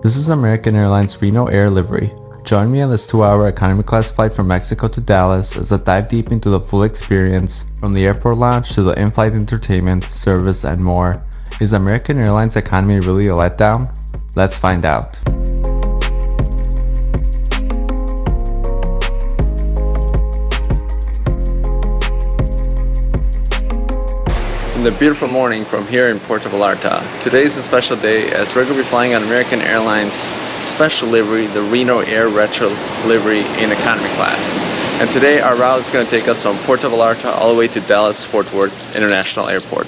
This is American Airlines Reno Air Livery. Join me on this 2-hour economy class flight from Mexico to Dallas as I dive deep into the full experience, from the airport lounge to the in-flight entertainment, service, and more. Is American Airlines Economy really a letdown? Let's find out. The beautiful morning from here in Puerto Vallarta. Today is a special day as we're going to be flying on American Airlines special livery, the Reno Air Retro livery in economy class. And today our route is going to take us from Puerto Vallarta all the way to Dallas Fort Worth International Airport.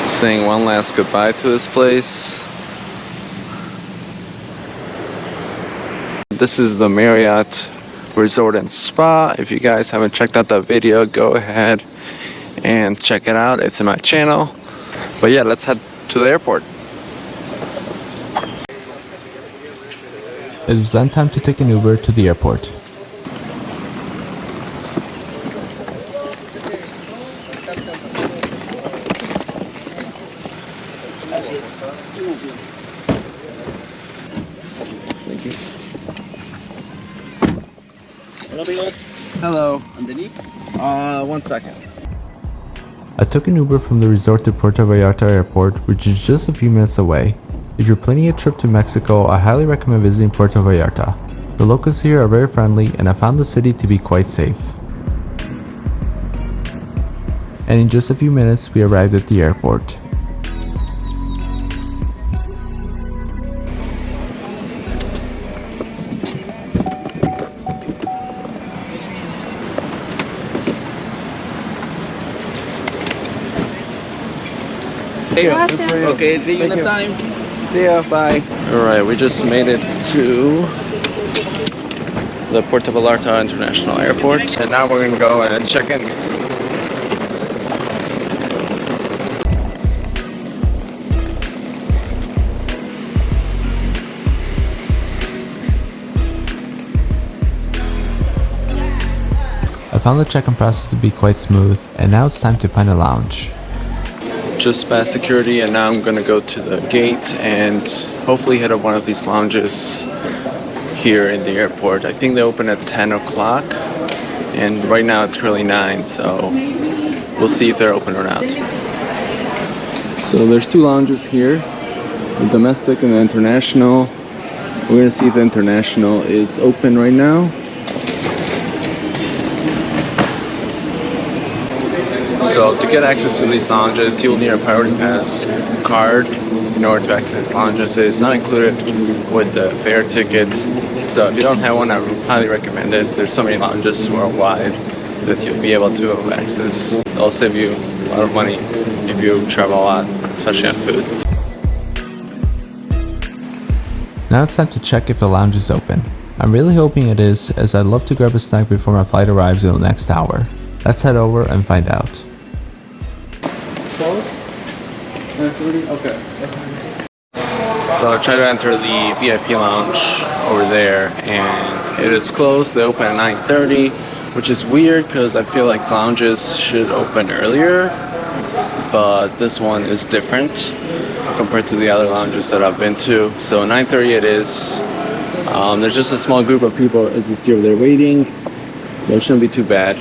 Saying one last goodbye to this place. This is the Marriott Resort and Spa. If you guys haven't checked out that video, go ahead and check it out. It's in my channel. But yeah, let's head to the airport. It was then time to take an Uber to the airport. Thank you. Hello. Underneath? 1 second. I took an Uber from the resort to Puerto Vallarta Airport, which is just a few minutes away. If you're planning a trip to Mexico, I highly recommend visiting Puerto Vallarta. The locals here are very friendly, and I found the city to be quite safe. And in just a few minutes, we arrived at the airport. Okay, see you next time. See ya, bye. Alright, we just made it to the Puerto Vallarta International Airport, and now we're gonna go and check in. I found the check-in process to be quite smooth, and now it's time to find a lounge. Just past security, and now I'm gonna go to the gate and hopefully hit up one of these lounges here in the airport. I think they open at 10 o'clock and right now it's currently 9, so we'll see if they're open or not. So there's 2 lounges here, the domestic and the international. We're gonna see if the international is open right now. So to get access to these lounges, you'll need a Priority Pass card in order to access lounges. It's not included with the fare ticket. So if you don't have one, I would highly recommend it. There's so many lounges worldwide that you'll be able to access. It'll save you a lot of money if you travel a lot, especially on food. Now it's time to check if the lounge is open. I'm really hoping it is, as I'd love to grab a snack before my flight arrives in the next hour. Let's head over and find out. Close? Okay. So I tried to enter the VIP lounge over there and it is closed. They open at 9:30, which is weird because I feel like lounges should open earlier, but this one is different compared to the other lounges that I've been to. So 9:30 it is. There's just a small group of people as you see over there waiting. That shouldn't be too bad.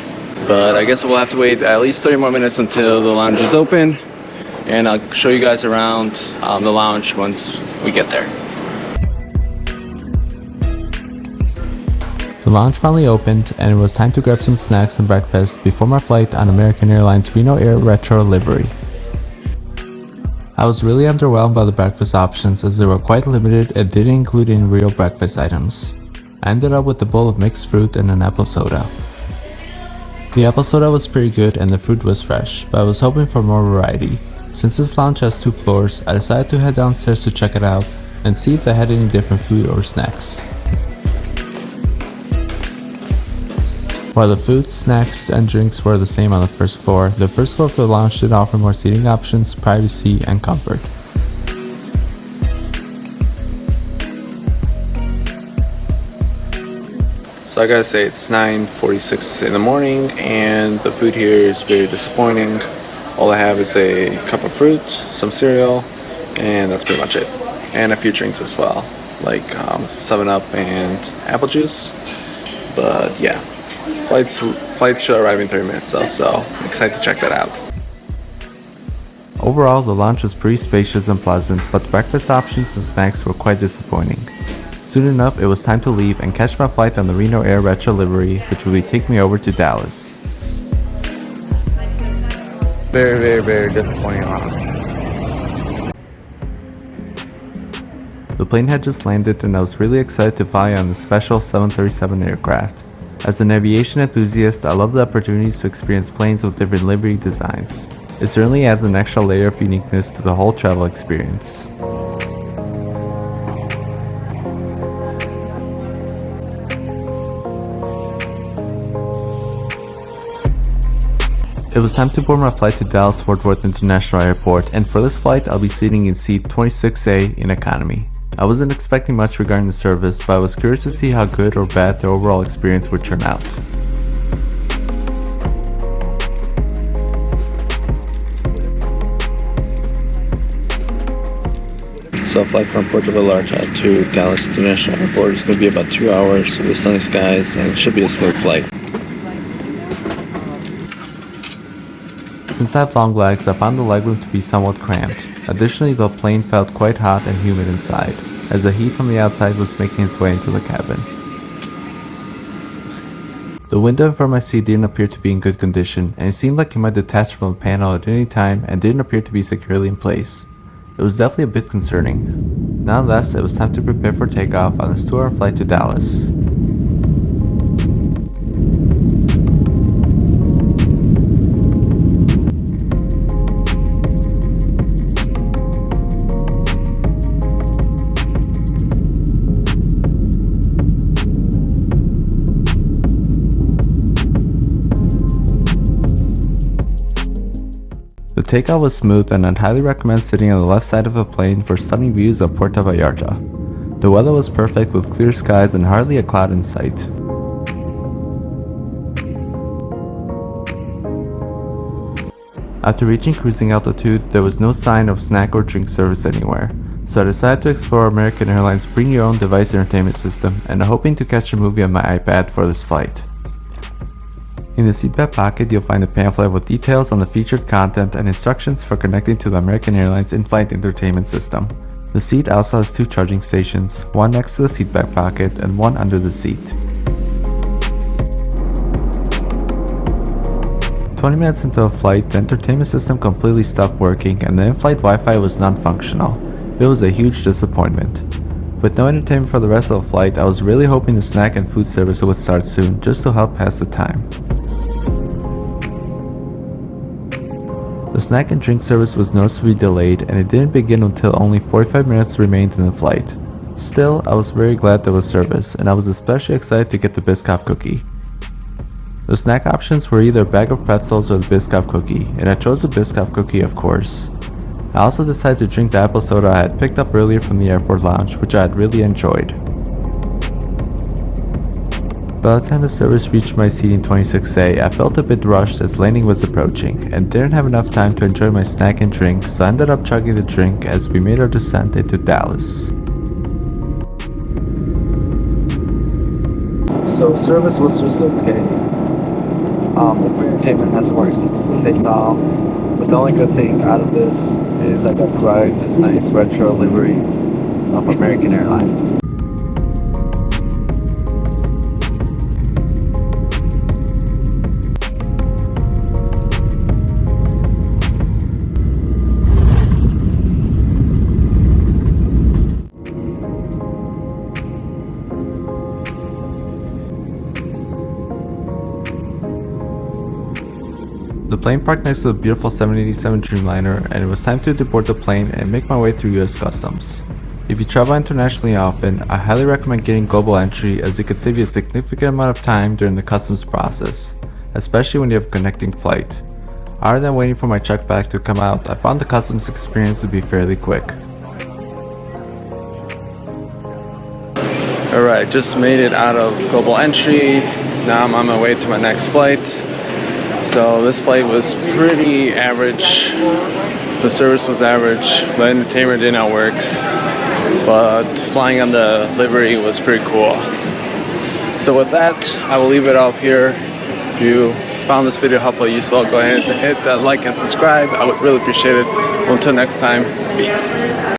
But I guess we'll have to wait at least 30 more minutes until the lounge is open, and I'll show you guys around the lounge once we get there. The lounge finally opened, and it was time to grab some snacks and breakfast before my flight on American Airlines Reno Air Retro livery. I was really underwhelmed by the breakfast options as they were quite limited and didn't include any real breakfast items. I ended up with a bowl of mixed fruit and an apple soda. The apple soda was pretty good and the fruit was fresh, but I was hoping for more variety. Since this lounge has 2 floors, I decided to head downstairs to check it out and see if they had any different food or snacks. While the food, snacks, and drinks were the same on the first floor of the lounge did offer more seating options, privacy, and comfort. So I gotta say, it's 9:46 in the morning and the food here is very disappointing. All I have is a cup of fruit, some cereal, and that's pretty much it. And a few drinks as well. like 7-Up and apple juice. But yeah, flights should arrive in 30 minutes though, so I'm excited to check that out. Overall, the lounge was pretty spacious and pleasant, but the breakfast options and snacks were quite disappointing. Soon enough, it was time to leave and catch my flight on the Reno Air Retro Livery, which will take me over to Dallas. Very disappointing launch. The plane had just landed and I was really excited to fly on the special 737 aircraft. As an aviation enthusiast, I love the opportunities to experience planes with different livery designs. It certainly adds an extra layer of uniqueness to the whole travel experience. It was time to board my flight to Dallas Fort Worth International Airport, and for this flight I'll be sitting in seat 26A in economy. I wasn't expecting much regarding the service, but I was curious to see how good or bad the overall experience would turn out. So a flight from Puerto Vallarta to Dallas International Airport is going to be about 2 hours with sunny skies, and it should be a smooth flight. Since I have long legs, I found the legroom to be somewhat cramped. Additionally, the plane felt quite hot and humid inside, as the heat from the outside was making its way into the cabin. The window in front of my seat didn't appear to be in good condition, and it seemed like it might detach from the panel at any time and didn't appear to be securely in place. It was definitely a bit concerning. Nonetheless, it was time to prepare for takeoff on this 2-hour flight to Dallas. The takeoff was smooth, and I'd highly recommend sitting on the left side of the plane for stunning views of Puerto Vallarta. The weather was perfect with clear skies and hardly a cloud in sight. After reaching cruising altitude, there was no sign of snack or drink service anywhere, so I decided to explore American Airlines Bring Your Own Device entertainment system, and I'm hoping to catch a movie on my iPad for this flight. In the seatback pocket, you'll find a pamphlet with details on the featured content and instructions for connecting to the American Airlines in-flight entertainment system. The seat also has 2 charging stations, one next to the seatback pocket and one under the seat. 20 minutes into a flight, the entertainment system completely stopped working and the in-flight Wi-Fi was non-functional. It was a huge disappointment. With no entertainment for the rest of the flight, I was really hoping the snack and food service would start soon, just to help pass the time. The snack and drink service was noticeably delayed, and it didn't begin until only 45 minutes remained in the flight. Still, I was very glad there was service, and I was especially excited to get the Biscoff cookie. The snack options were either a bag of pretzels or the Biscoff cookie, and I chose the Biscoff cookie, of course. I also decided to drink the apple soda I had picked up earlier from the airport lounge, which I had really enjoyed. By the time the service reached my seat in 26A, I felt a bit rushed as landing was approaching, and didn't have enough time to enjoy my snack and drink, so I ended up chugging the drink as we made our descent into Dallas. So service was just okay. The free entertainment hasn't worked since the takeoff, but the only good thing out of this is I got to ride this nice retro livery of American Airlines. The plane parked next to the beautiful 787 Dreamliner, and it was time to deboard the plane and make my way through US Customs. If you travel internationally often, I highly recommend getting global entry as it could save you a significant amount of time during the customs process, especially when you have a connecting flight. Other than waiting for my check bag to come out, I found the customs experience to be fairly quick. Alright, just made it out of global entry. Now I'm on my way to my next flight. So this flight was pretty average. The service was average, but entertainment did not work. but flying on the Livery was pretty cool. So with that, I will leave it off here. If you found this video helpful, useful, go ahead and hit that like and subscribe. I would really appreciate it. Until next time, peace.